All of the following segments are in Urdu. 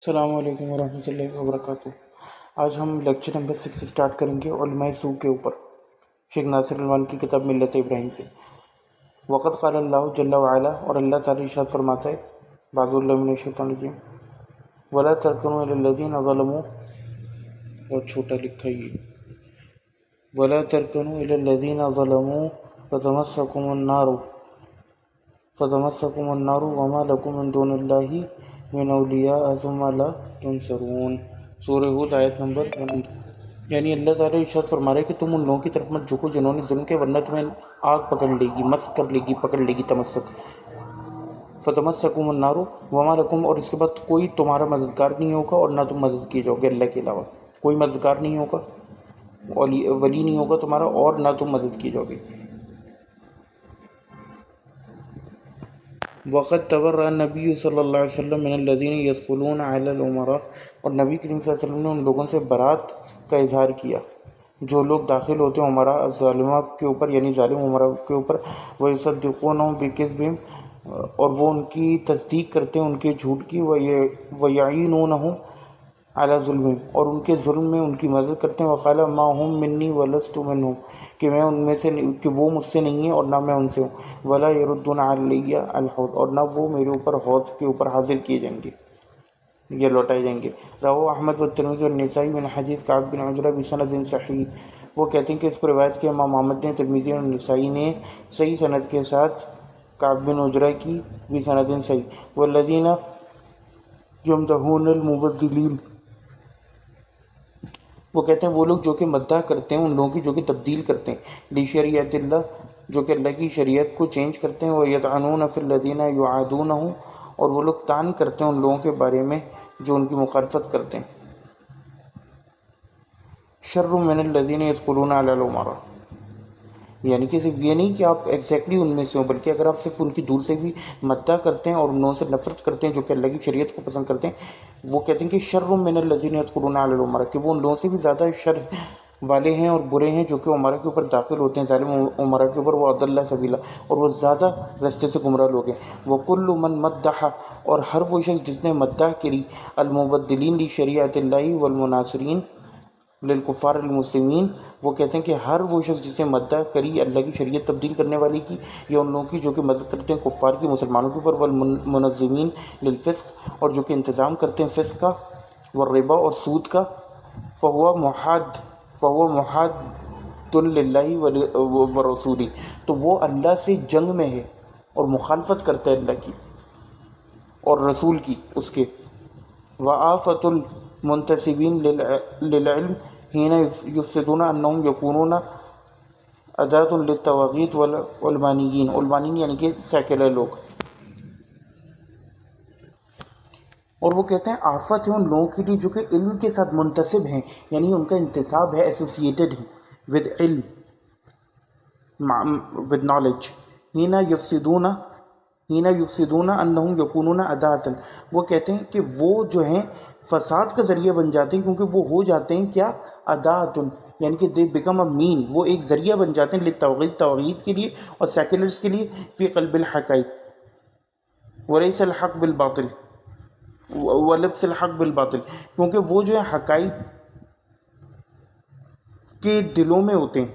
السلام علیکم ورحمۃ اللہ وبرکاتہ۔ آج ہم لیکچر نمبر 6 اسٹارٹ کریں گے علماء سوء کے اوپر، شیخ ناصر الوان کی کتاب ملت ابراہیم سے۔ وقت قال اللہ جل وعلا، اور اللہ تعالی ارشاد فرماتا ہے بعد اللہ من الشیطان الرجیم، ولا ترکنوا الی الذین ظلموا، بہت چھوٹا لکھا یہ، ولا ترکنوا الی الذین ظلموا فتمسکم النار وما لکم من دون اللہ من اولیاء ثم لا تنصرون۔ سورہ ہود آیت نمبر 1۔ یعنی اللہ تعالیٰ ارشاد فرما رہا ہے کہ تم ان لوگوں کی طرف مت جھکو جنہوں نے ظلم کیا، ورنہ تمہیں آگ پکڑ لے گی، مس کر لے گی، پکڑ لے گی، تمسک۔ فتمسکم النار وما لکم، اور اس کے بعد کوئی تمہارا مددگار نہیں ہوگا اور نہ تم مدد کیے جاؤ گے، اللہ کے علاوہ کوئی مددگار نہیں ہوگا، ولی نہیں ہوگا تمہارا، اور نہ تم مدد کیے جاؤ گے۔ وقت تبرأ النبی صلی اللہ علیہ وسلم من الذین یدخلون علی الامراء، اور نبی کریم صلی اللہ علیہ وسلم نے ان لوگوں سے برات کا اظہار کیا جو لوگ داخل ہوتے ہیں عمراء ظالمہ کے اوپر، یعنی ظالم عمراء کے اوپر، ویصدقونہم بکذبہم، اور وہ ان کی تصدیق کرتے ہیں ان کے جھوٹ کی، ویعینونہم علی ظلمہم، اور ان کے ظلم میں ان کی مدد کرتے ہیں۔ وقال ما ہم منی ولست منہم، کہ میں ان میں سے کہ وہ مجھ سے نہیں ہیں اور نہ میں ان سے ہوں۔ ولا یردون علی الحوض، اور نہ وہ میرے اوپر حوض کے اوپر حاضر کیے جائیں گے، یہ لوٹائے جائیں گے۔ رواہ احمد والترمذی والنسائی من حدیث کعب بن عجرہ بسند صحیح، وہ کہتے ہیں کہ اس کو روایت کیا امام احمد نے، ترمذی اور نسائی نے صحیح سند کے ساتھ، کعب بن عجرہ کی بسند صحیح۔ والذین یمدحون المبدلین، وہ کہتے ہیں وہ لوگ جو کہ مدح کرتے ہیں ان لوگوں کی جو کہ تبدیل کرتے ہیں، لشریعت اللہ، جو کہ اللہ کی شریعت کو چینج کرتے ہیں، وَيَطْعَنُونَ فِي الَّذِينَ يُعَادُونَهُ، اور وہ لوگ طعن کرتے ہیں ان لوگوں کے بارے میں جو ان کی مخالفت کرتے ہیں۔ شر من الذین یدخلون علی الامراء، یعنی کہ صرف یہ نہیں کہ آپ ایگزیکٹلی ان میں سے ہوں، بلکہ اگر آپ صرف ان کی دور سے بھی مدح کرتے ہیں اور ان لوگوں سے نفرت کرتے ہیں جو کہ اللہ کی شریعت کو پسند کرتے ہیں، وہ کہتے ہیں کہ شر من الذین یدخلون علی الامراء، کہ وہ ان لوگوں سے بھی زیادہ شر والے ہیں اور برے ہیں جو کہ عمرہ کے اوپر داخل ہوتے ہیں، ظالم عمرہ کے اوپر، وہ اضل سبیلا، اور وہ زیادہ رستے سے گمراہ لوگ ہیں۔ وَكُلُّ مَن مَدَّحَ، اور ہر وہ شخص جس نے مدح کری، المبدلین لشریعت اللہ والمناصرین للکفار المسلمین، وہ کہتے ہیں کہ ہر وہ شخص جسے مدح کری اللہ کی شریعت تبدیل کرنے والے کی، یا ان لوگوں کی جو کہ مدد کرتے ہیں کفار کی مسلمانوں کے اوپر، والمنظمین للفسق، اور جو کہ انتظام کرتے ہیں فسق کا، والربا، اور سود کا، فہو محاد للہ ورسولہ، تو وہ اللہ سے جنگ میں ہے اور مخالفت کرتا ہے اللہ کی اور رسول کی اس کے۔ وآفت المنتسبین للعلم حین یفسدون انہم یکونون اداۃ للطواغیت والعلمانیین، علمانیین یعنی کہ سیکولر لوگ، اور وہ کہتے ہیں آفت ہے ان لوگوں کے لیے جو کہ علم کے ساتھ منتسب ہیں، یعنی ان کا انتساب ہے، ایسوسیٹڈ ہے ود علم، ود نالج۔ ہینا یفسدون انہم یکونون اداۃ، وہ کہتے ہیں کہ وہ جو ہیں فساد کا ذریعہ بن جاتے ہیں، کیونکہ وہ ہو جاتے ہیں کیا، اداۃ، یعنی کہ دے بیکم اے مین، وہ ایک ذریعہ بن جاتے ہیں للتوغیت، توغیت کے لیے، اور سیکولرز کے لیے، فی قلب الحقائق ولیس الحق بالباطل، ولبس الحق بالباطل، کیونکہ وہ جو ہے حقائق کے دلوں میں ہوتے ہیں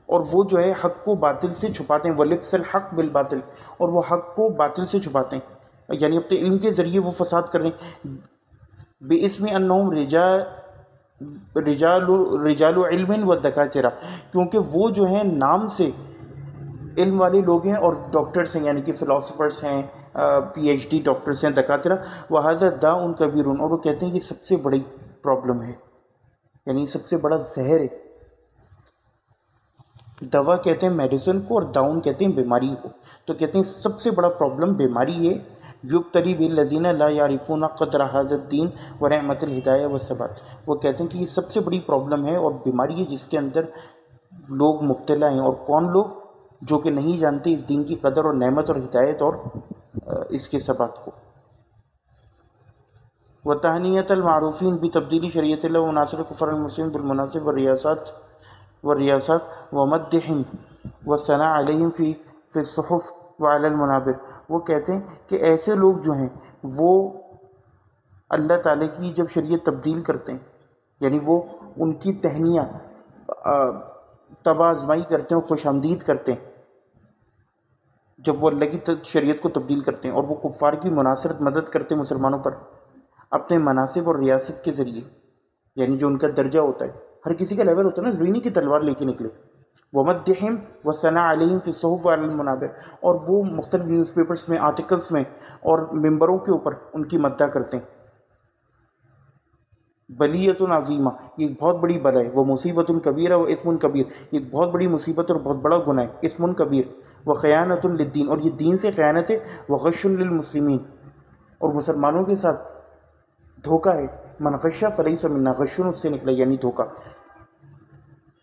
اور وہ جو ہے حق کو باطل سے چھپاتے ہیں، ولبس الحق بالباطل، اور وہ حق کو باطل سے چھپاتے ہیں، یعنی اپنے علم کے ذریعے وہ فساد کر رہے ہیں، بِاسْمِ أَنَّهُمْ رجال علم و دکاترہ، کیونکہ وہ جو ہیں نام سے علم والے لوگ ہیں اور ڈاکٹرس ہیں، یعنی کہ فلاسفرس ہیں، پی ایچ ڈی ڈاکٹرس ہیں، دکاترہ۔ وَهَذَا دَاءٌ كَبِيرٌ، اور وہ کہتے ہیں یہ سب سے بڑی پرابلم ہے، یعنی سب سے بڑا زہر ہے۔ دوا کہتے ہیں میڈیسن کو، اور داؤن کہتے ہیں بیماری کو، تو کہتے ہیں سب سے بڑا پرابلم بیماری ہے۔ یبتلی بالذین لا یعرفون قدر ھذا الدین ونعمت الہدایہ والثبات، وہ کہتے ہیں کہ یہ سب سے بڑی پرابلم ہے اور بیماری ہے جس کے اندر لوگ مبتلا ہیں، اور کون لوگ، جو کہ نہیں جانتے اس دین کی قدر اور نعمت اور ہدایت اور اس کے ثبات کو۔ وتہنیۃ المعروفین بتبدیل شریعت اللہ وناصر کفر المسلمین بالمناصب والریاسات ومدحہم والثناء علیہم فی الصحف وعلی المنابر، وہ کہتے ہیں کہ ایسے لوگ جو ہیں وہ اللہ تعالیٰ کی جب شریعت تبدیل کرتے ہیں، یعنی وہ ان کی تہنیہ تباہ آزمائی کرتے ہیں اور خوش آمدید کرتے ہیں، جب وہ اللہ کی شریعت کو تبدیل کرتے ہیں اور وہ کفار کی مناصرت مدد کرتے ہیں مسلمانوں پر اپنے مناصب اور ریاست کے ذریعے، یعنی جو ان کا درجہ ہوتا ہے، ہر کسی کا لیول ہوتا ہے نا، ضروری نہیں کہ تلوار لے کے نکلے، وَمَدِّحِمْ وَثَنَا عَلَيْهِمْ فِي الصُّحُفِ وَعَلَى الْمَنَابِرِ، اور وہ مختلف نیوز پیپرز میں، آرٹیکلز میں اور ممبروں کے اوپر ان کی مدح کرتے ہیں۔ بلیۃ عظیمہ، یہ ایک بہت بڑی بلا ہے، وہ مصیبت کبیرہ و اثم کبیر، یہ ایک بہت بڑی مصیبت اور بہت بڑا گناہ ہے، اثم کبیر، و خیانت للدین، اور یہ دین سے خیانت ہے، و غش للمسلمین، اور مسلمانوں کے ساتھ دھوکہ ہے، من غش فلیس منا، غشن اس سے نکلا یعنی دھوکہ،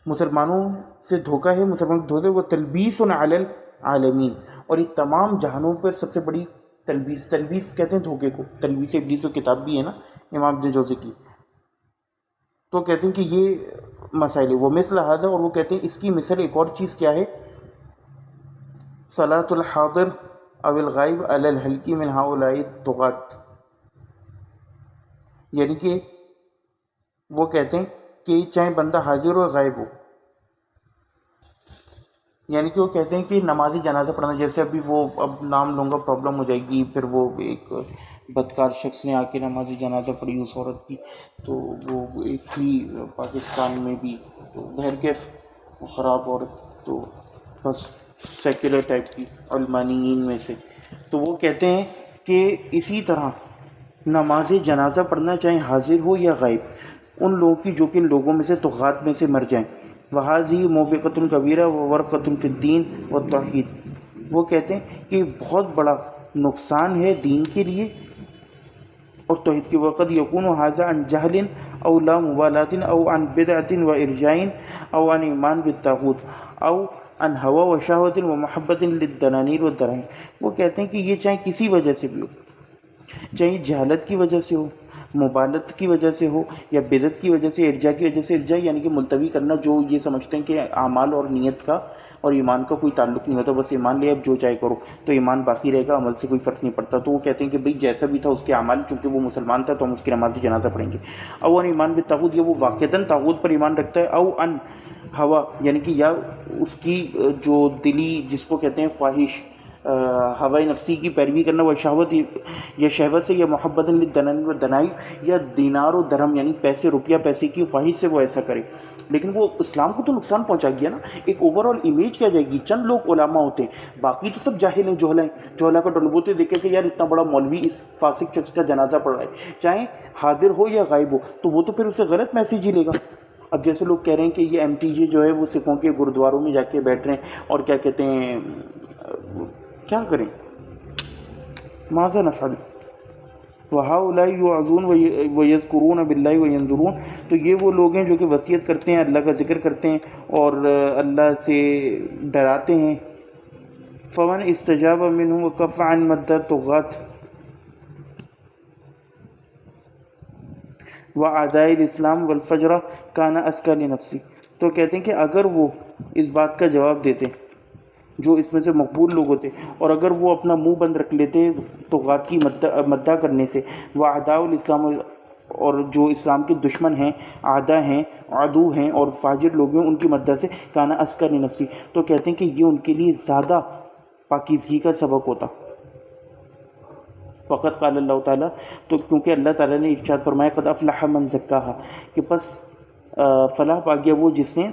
مسلمانوں سے دھوکہ ہے، مسلمانوں کے دھوکے، وہ تلبیس علی العالمین، اور یہ تمام جہانوں پر سب سے بڑی تلبیس، تلبیس کہتے ہیں دھوکے کو، تلبیس ابلیس و کتاب بھی ہے نا امام ابن جوزی کی، تو کہتے ہیں کہ یہ مسائل ہے، وہ مثل ھذا، اور وہ کہتے ہیں اس کی مثل ایک اور چیز کیا ہے، صلاۃ الحاضر او الغائب علی الحلقی من ہؤلاء الطغاة، یعنی کہ وہ کہتے ہیں کہ چاہے بندہ حاضر ہو غائب ہو، یعنی کہ وہ کہتے ہیں کہ نماز جنازہ پڑھنا، جیسے ابھی وہ اب نام لوں گا پرابلم ہو جائے گی، پھر وہ ایک بدکار شخص نے آ کے نماز جنازہ پڑھی اس عورت کی، تو وہ ایک ہی پاکستان میں بھی، تو بہرکیف خراب عورت، تو بس سیکولر ٹائپ کی علمانیین میں سے، تو وہ کہتے ہیں کہ اسی طرح نماز جنازہ پڑھنا چاہے حاضر ہو یا غائب، ان لوگوں کی جو کہ لوگوں میں سے طغات میں سے مر جائیں، وَهَذِهِ مُوبِقَةٌ كَبِيرَةٌ وَوَرْقَةٌ فِي الدِّينِ وَالتَّوْحِيدِ، وہ کہتے ہیں کہ بہت بڑا نقصان ہے دین کے لیے اور توحید کے، وقت یکون هذا عن جہل او لا مبالاة او عن بدعة وارجاء او عن ایمان بالطاغوت او عن ہوا و شہوت و محبت للدنانیر والدراہیم، وہ کہتے ہیں کہ یہ چاہے کسی وجہ سے بھی ہو، چاہے جہالت کی وجہ سے ہو، مبالغت کی وجہ سے ہو، یا بدعت کی وجہ سے، ارجاء کی وجہ سے، ارجاء یعنی کہ ملتوی کرنا، جو یہ سمجھتے ہیں کہ اعمال اور نیت کا اور ایمان کا کوئی تعلق نہیں ہوتا، بس ایمان لے اب جو چاہے کرو تو ایمان باقی رہے گا، عمل سے کوئی فرق نہیں پڑتا، تو وہ کہتے ہیں کہ بھئی جیسا بھی تھا اس کے اعمال، چونکہ وہ مسلمان تھا تو ہم اس کی نماز جنازہ پڑھیں گے، او ان ایمان بالطاغوت، یہ وہ واقعتاً طاغوت پر ایمان رکھتا ہے، او ان ہوا یعنی کہ یا اس کی جو دلی جس کو کہتے ہیں خواہش، ہوائے نفسی کی پیروی کرنا، وہ شہوت یا شہوت سے، یا محبت للدنانیر والدنائم، یا دینار و درہم یعنی پیسے، روپیہ پیسے کی خواہش سے وہ ایسا کرے، لیکن وہ اسلام کو تو نقصان پہنچا گیا نا، ایک اوور آل امیج کیا جائے گی، چند لوگ علماء ہوتے ہیں، باقی تو سب جاہل ہیں، جوہلا کا ڈول، وہ تو دیکھے کہ یار اتنا بڑا مولوی اس فاسق شخص کا جنازہ پڑھ رہا ہے، چاہے حاضر ہو یا غائب ہو، تو وہ تو پھر اسے غلط میسیج ہی لے گا۔ اب جیسے لوگ کہہ رہے ہیں کہ یہ ایم ٹی جے جو ہے وہ سکھوں کے گرودواروں میں جا کے بیٹھ رہے ہیں اور کیا کہتے ہیں، کیا کریں، ماذا نفعل، وَهَؤُلَاءِ يُوعَظُونَ وَيَذْكُرُونَ بِاللَّهِ وَيَنذُرُونَ، تو یہ وہ لوگ ہیں جو کہ وصیت کرتے ہیں، اللہ کا ذکر کرتے ہیں اور اللہ سے ڈراتے ہیں، فَمَنْ اسْتَجَابَ مِنْهُمْ وَكَفَّ عَنْ مَدَّ الطُّغَاة وَأَعْدَاءِ الْإِسْلَامِ وَالْفَجْرَ كَانَ أَزْكَىٰ لِنَفْسِهِ، تو کہتے ہیں کہ اگر وہ اس بات کا جواب دیتے جو اس میں سے مقبول لوگ ہوتے، اور اگر وہ اپنا منہ بند رکھ لیتے طغات کی مدح کرنے سے، وَأَعْدَاءُ الْإِسْلَامِ، اور جو اسلام کے دشمن ہیں، اعداء ہیں، عدو ہیں اور فاجر لوگ ہیں، ان کی مدح سے، کانا اسکا لنفسی، تو کہتے ہیں کہ یہ ان کے لیے زیادہ پاکیزگی کا سبق ہوتا۔ فقط قال اللہ تعالیٰ، تو کیونکہ اللہ تعالیٰ نے ارشاد فرمایا، قد افلح من زکاہا، کہ پس فلاح پا گیا وہ جس نے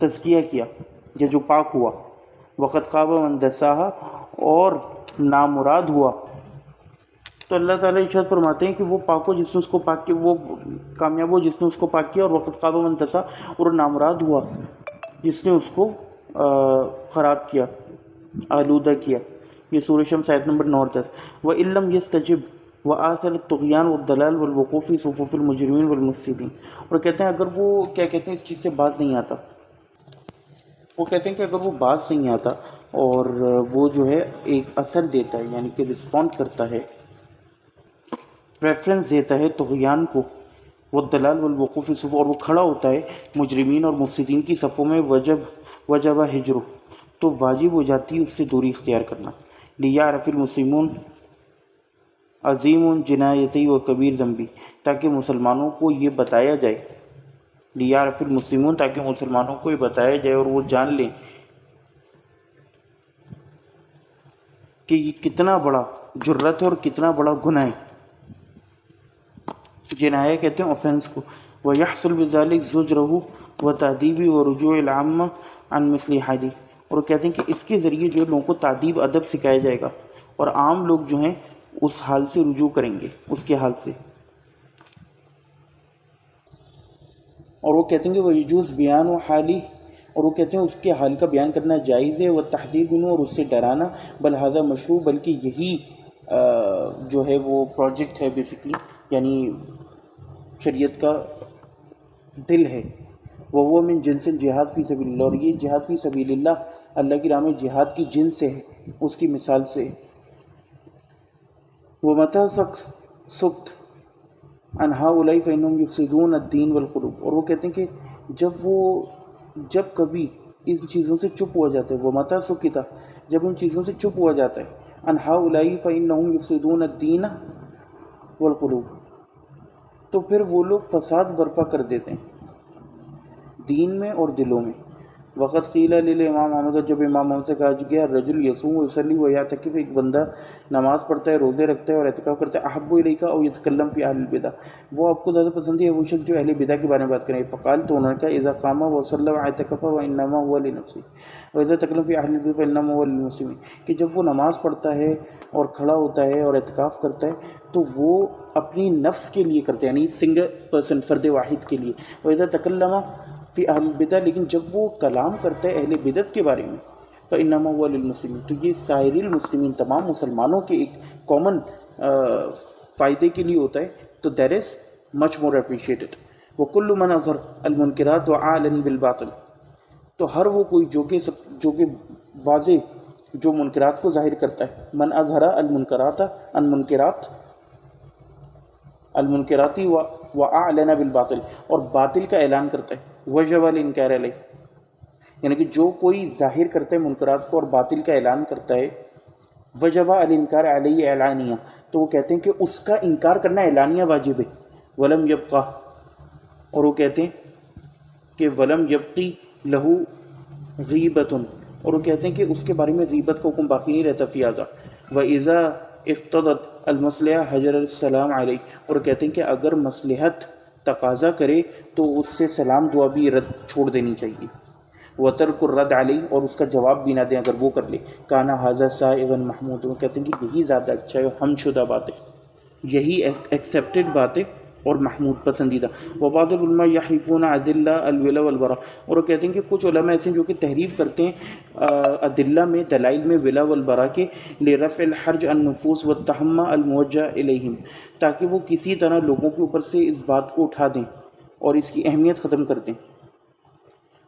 تزکیہ کیا یا جو پاک ہوا، وقت خاب من دساہا، اور نامراد ہوا، تو اللہ تعالیٰ ارشاد فرماتے ہیں کہ وہ پاک ہو جس نے اس کو پاک کیا، وہ کامیاب ہو جس نے اس کو پاک کیا، اور وقت خاب من دسا، اور نامراد ہوا جس نے اس کو خراب کیا، آلودہ کیا۔ یہ سورہ شمس آیت نمبر 9 اور 10۔ وَإِن لَّمْ يَسْتَجِبْ وَآثَرَ الطُّغْيَانَ وَالضَّلَالَ وَالْوُقُوعَ فِي صُفُوفِ الْمُجْرِمِينَ وَالْمُفْسِدِينَ، اور کہتے ہیں اگر وہ کیا کہتے ہیں اس چیز سے باز نہیں آتا، وہ کہتے ہیں کہ اگر وہ باز نہیں آتا اور وہ جو ہے ایک اثر دیتا ہے، یعنی کہ رسپونڈ کرتا ہے، پریفرنس دیتا ہے طغیان کو، والضلال والوقوع فی الصفوف، اور وہ کھڑا ہوتا ہے مجرمین اور مفسدین کی صفوں میں، وجب ہجر، تو واجب ہو جاتی ہے اس سے دوری اختیار کرنا۔ لیعرف المسلمون عظیم جنایتی و کبیر ذنبی، تاکہ مسلمانوں کو یہ بتایا جائے، لیعرف المسلمون، تاکہ مسلمانوں کو یہ بتایا جائے اور وہ جان لیں کہ یہ کتنا بڑا جرت ہے اور کتنا بڑا گناہ ہے۔ جنایہ کہتے ہیں اوفینس کو۔ وَيَحْصُلْ بِذَلِكَ زُجْرُهُ وَتَأْدِيبُ وَرُجُوعُ الْعَامَّةِ عَنْ مِثْلِ حَالِهِ، اور وہ کہتے ہیں کہ اس کے ذریعے جو لوگوں کو تعدیب ادب سکھایا جائے گا اور عام لوگ جو ہیں اس حال سے رجوع کریں گے، اس کے حال سے۔ اور وہ کہتے ہیں کہ وَيَجُوزُ بِيَانُ حَالِهِ، اور وہ کہتے ہیں اس کے حال کا بیان کرنا جائز ہے، وَالتَّحْذِيرُ مِنْهُ، اور اس سے ڈرانا، بل هذا مشروع، بلکہ یہی جو ہے وہ پروجیکٹ ہے بیسیکلی، یعنی شریعت کا دل ہے۔ وہ من جنس الجہاد فی سبیل اللہ، اور یہ جہاد فی سبیل اللہ، اللہ کی راہ میں جہاد کی جنس سے ہے، اس کی مثال سے ہے۔ وَمَتَى سُكْتَ عَنْ هَؤُلَاءِ فَإِنَّهُمْ يُفْسِدُونَ الدِّينَ وَالْقُلُوبَ، اور وہ کہتے ہیں کہ جب کبھی ان چیزوں سے چپ ہوا جاتا ہے، وَمَتَى سُكِتَ، جب ان چیزوں سے چپ ہوا جاتا ہے، عَنْ هَؤُلَاءِ فَإِنَّهُمْ يُفْسِدُونَ الدِّينَ وَالْقُلُوبَ، تو پھر وہ لوگ فساد برپا کر دیتے ہیں دین میں اور دلوں میں۔ وقت قیل للامام احمد، جب امام احمد سے کہا گیا الرجل یصوم ویصلی ویعتکف، ایک بندہ نماز پڑھتا ہے، روزے رکھتا ہے اور اعتکاف کرتا ہے، احب الیک او یتکلم فی اہل البدع، وہ آپ کو زیادہ پسند ہے وہ شخص جو اہل بدع کے بارے میں بات کرے۔ فقال، تو انہوں نے کہا اذا قام وصلی واعتکف فانما هو لنفسه واذا تکلم فی اہل البدع فانما هو للمسلمین، کہ جب وہ نماز پڑھتا ہے اور کھڑا ہوتا ہے اور اعتکاف کرتا ہے تو وہ اپنی نفس کے لیے کرتے ہیں، یعنی سنگل پرسن، فرد واحد کے لیے۔ واذا تکلم فی اہل البدع، لیکن جب وہ کلام کرتا ہے اہل بدعت کے بارے میں، فانما هو للمسلمین، تو یہ سائر المسلمین، تمام مسلمانوں کے ایک کامن فائدے کے لیے ہوتا ہے، تو that is much more appreciated. وکل من اظہر المنکرات وعالن بالباطل، تو ہر وہ کوئی جو کہ واضح جو منکرات کو ظاہر کرتا ہے، من اظہر المنکرات المنکراتی واعلن بالباطل، اور باطل کا اعلان کرتا ہے، وجب الانکار علیہ، یعنی کہ جو کوئی ظاہر کرتا ہے منکرات کو اور باطل کا اعلان کرتا ہے، وجب الانکار علیہ اعلانیہ، تو وہ کہتے ہیں کہ اس کا انکار کرنا اعلانیہ واجب ہے۔ ولم یبقى، اور وہ کہتے ہیں کہ ولم یبقی لہو غیبۃ، اور وہ کہتے ہیں کہ اس کے بارے میں غیبت کا حکم باقی نہیں رہتا فی هذا۔ وَإِذَا اقتضت المصلحہ حجر السلام علیہ، اور کہتے ہیں کہ اگر مصلحت تقاضا کرے تو اس سے سلام دعا بھی رد چھوڑ دینی چاہیے۔ وَتَرْكُ الرَّدْ عَلَيْهِ، اور اس کا جواب بھی نہ دیں اگر وہ کر لے۔ کَانَ هَذَا سَائِغًا محمود، وہ کہتے ہیں کہ یہی زیادہ اچھا ہے، ہم شدہ بات ہے، یہی ایکسیپٹڈ بات ہے اور محمود پسندیدہ۔ وبعض العلماء یحرفون ادلہ الولا والبراء، اور وہ کہتے ہیں کہ کچھ علماء ایسے ہیں جو کہ تحریف کرتے ہیں ادلہ میں، دلائل میں، ولا والبراء کے، لرفع الحرج عن النفوس والتہمہ الموجہ الیہم، تاکہ وہ کسی طرح لوگوں کے اوپر سے اس بات کو اٹھا دیں اور اس کی اہمیت ختم کر دیں۔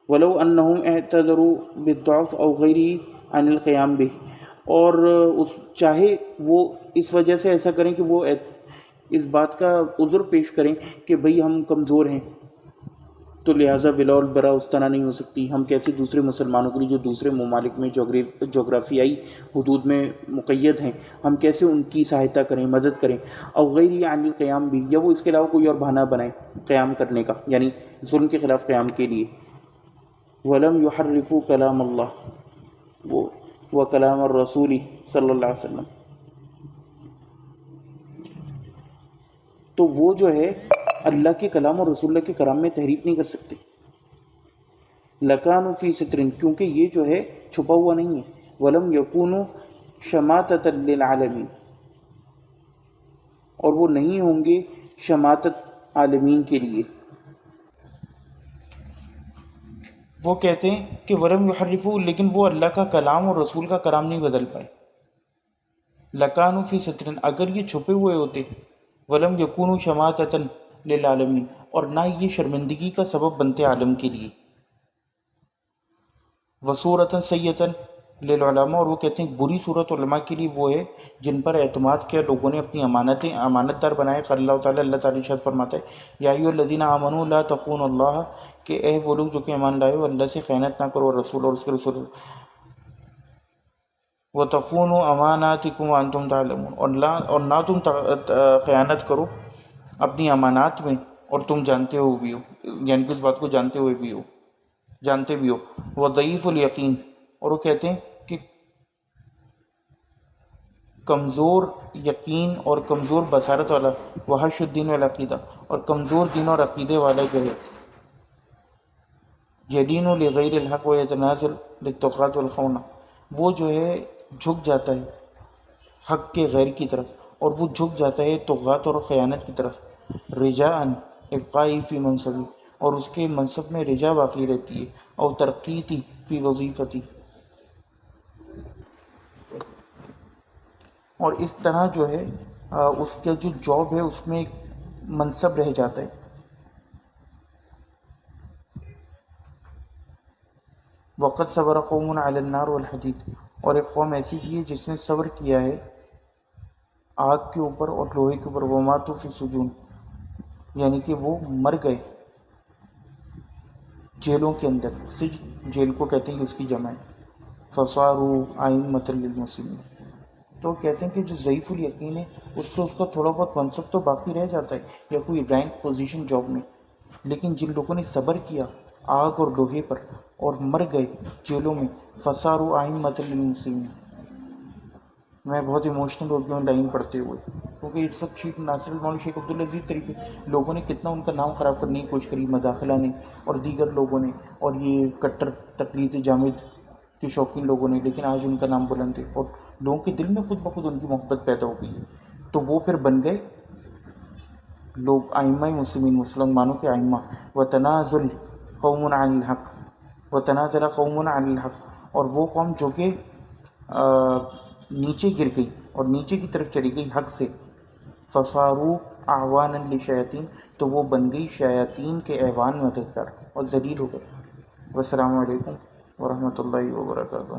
ولو انہم اعتذروا بالضعف او غیرہ عن القیام بہ، اور چاہے وہ اس وجہ سے ایسا کریں کہ وہ اس بات کا عذر پیش کریں کہ بھئی ہم کمزور ہیں، تو لہٰذا ولا البراء اس طرح نہیں ہو سکتی۔ ہم کیسے دوسرے مسلمانوں کے لیے جو دوسرے ممالک میں جغرافیائی حدود میں مقید ہیں، ہم کیسے ان کی سہایتا کریں، مدد کریں۔ او غیر عن القیام بھی، یا وہ اس کے علاوہ کوئی اور بہانہ بنائیں قیام کرنے کا، یعنی ظلم کے خلاف قیام کے لیے۔ ولم یحرفوا کلام اللہ و کلام الرسول صلی اللہ علیہ وسلم، تو وہ جو ہے اللہ کے کلام اور رسول اللہ کے کلام میں تحریف نہیں کر سکتے۔ لکانوا فی ستر، کیونکہ یہ جو ہے چھپا ہوا نہیں ہے۔ ولم یکونوا شماتۃ للعالمین، اور وہ نہیں ہوں گے شماتت عالمین کے لیے۔ وہ کہتے ہیں کہ ولم یحرفوا، لیکن وہ اللہ کا کلام اور رسول کا کلام نہیں بدل پائے۔ لکانوا فی ستر، اگر یہ چھپے ہوئے ہوتے، ولم یکونوا شماتۃ للعالمین، اور نہ یہ شرمندگی کا سبب بنتے عالم کے لیے۔ وصورۃ سیئۃ للعلماء، اور وہ کہتے ہیں بری صورت علماء کے لیے وہ ہے جن پر اعتماد کیا لوگوں نے، اپنی امانت دار بنائے۔ قال اللہ تعالیٰ، اللہ تعالیٰ ارشاد فرماتا ہے، یا ایھا الذین آمنوا لا تخونوا اللہ، کہ اے وہ لوگ جو کہ ایمان لائے ہو، اللہ سے خیانت نہ کرو، رسول اور اس کے رسول۔ وَتَخُونُوا أَمَانَاتِكُمْ وَأَنْتُمْ تَعْلَمُونَ، اور نہ تم خیانت کرو اپنی امانات میں اور تم جانتے ہو بھی ہو، یعنی کہ اس بات کو جانتے بھی ہو. وَضَعِيفُ الْيَقِينِ، اور وہ کہتے ہیں کہ کمزور یقین اور کمزور بصارت والا، وحش الدین والعقیدہ، اور کمزور دین اور عقیدے والا جو ہے، یدین لغیر الحق و یتنازل للطغاة والخونہ، وہ جو ہے جھک جاتا ہے حق کے غیر کی طرف، اور وہ جھک جاتا ہے طغات اور خیانت کی طرف، رجاءً ابقائی فی منصبی، اور اس کے منصب میں رجا باقی رہتی ہے، اور ترقیتی فی وظیفتی، اور اس طرح جو ہے اس کا جو جاب ہے اس میں ایک منصب رہ جاتا ہے. وقت صبر قوم علی النار والحدید، اور ایک قوم ایسی کی ہے جس نے صبر کیا ہے آگ کے اوپر اور لوہے کے اوپر، وماتوا فی السجون، یعنی کہ وہ مر گئے جیلوں کے اندر. سجن جیل کو کہتے ہیں، اس کی جمع ہے. فصاروا ائمۃ للمسلمین، تو کہتے ہیں کہ جو ضعیف الیقین ہے اس سے اس کا تھوڑا بہت منصب تو باقی رہ جاتا ہے یا کوئی رینک پوزیشن جاب میں، لیکن جن لوگوں نے صبر کیا آگ اور لوہے پر اور مر گئے جیلوں میں، فصاروا ائمۃ للمسلمین. میں بہت ایموشنل ہو گیا ہوں لائن پڑھتے ہوئے، کیونکہ اس وقت شیخ ناصر مولانا شیخ عبدالعزیز طریقے لوگوں نے کتنا ان کا نام خراب کرنے کی کوشش کری، مداخلہ نے اور دیگر لوگوں نے، اور یہ کٹر تقلید جامد کے شوقین لوگوں نے، لیکن آج ان کا نام بلند ہے اور لوگوں کے دل میں خود بخود ان کی محبت پیدا ہو گئی ہے. تو وہ پھر بن گئے لوگ ائمہ مسلمین، مسلمانوں کے ائمہ. وتنازل قوم عن الحق، وتنازل قوم عن الحق، اور وہ قوم جو کہ نیچے گر گئی اور نیچے کی طرف چلی گئی حق سے. فصاروا اعوانا للشیاطین، تو وہ بن گئی شیاطین کے ایوان مددگار اور ذلیل ہو گئے. والسلام علیکم ورحمۃ اللہ وبرکاتہ.